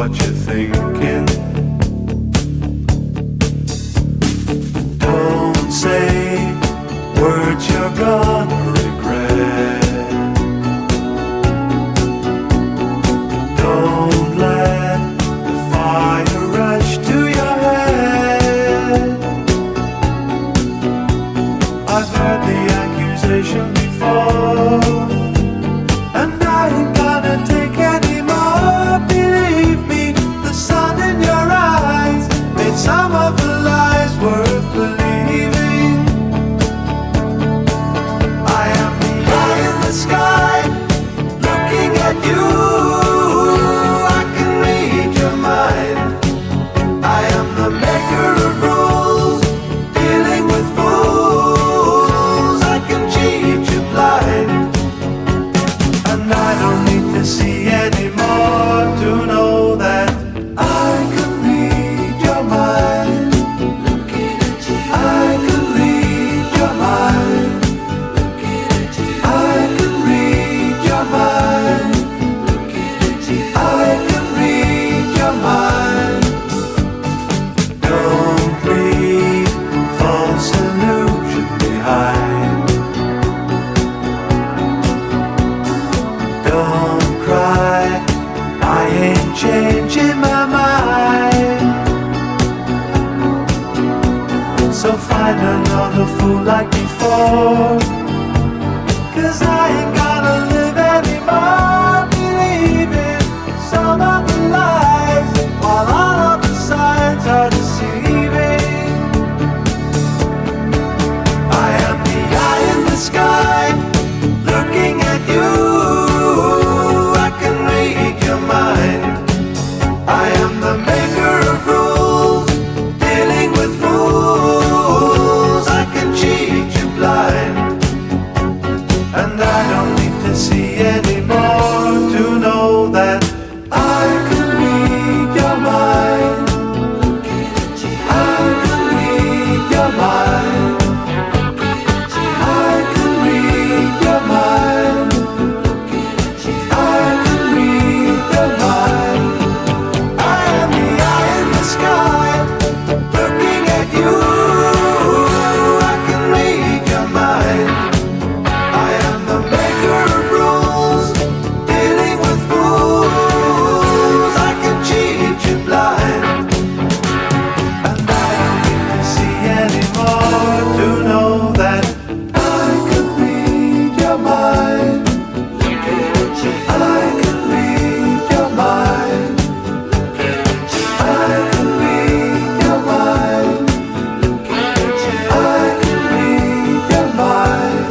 what you're thinking. Don't say words you're gonna regret. Don't let the fire rush to your head. I've heard the accusation before, and I ain't gonna take any more. Believe me, the sun in your eyes made some of the lies worth believing. I am the eye in the sky, looking at you. I can read your mind. I am the maker of rules, dealing with fools. I can cheat you blind, and I don't need to see anymore to know that I can read your mind. I can read your mind. I can read your mind. I can read your mind. Don't leave false illusion behind. Don't cry, I ain't changing my mind. So find another fool like before, 'cause I ain't gonna live anymore believing some of the lies, while all of the signs are deceiving. I am the eye in the sky, looking at you. I can read your mind. I am the maker of rules, dealing with fools. I can cheat you blind, and I don't need to see anymore to know that I can read your mind. I can read your mind. I can read your mind. I can read your mind. I am the eye in the sky, looking at you. I can read your mind. I am the maker of rules, dealing with fools. I can cheat you blind, and I don't need to see anymore to know that I can read your mind. I can read your mind. I can read your mind. I can read your mind.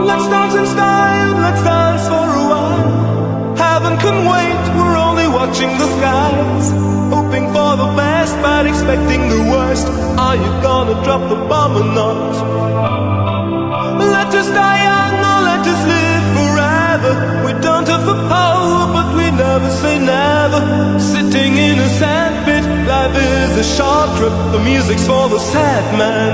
Let's dance in style, let's dance for a while. Heaven can wait, we're only watching the skies. Hoping for the best, but expecting the worst. Are you gonna drop the bomb or not? Let us die young or let us live forever. We don't have the power, but we never say never. Sitting in a sandpit, life is a short trip. The music's for the sad man.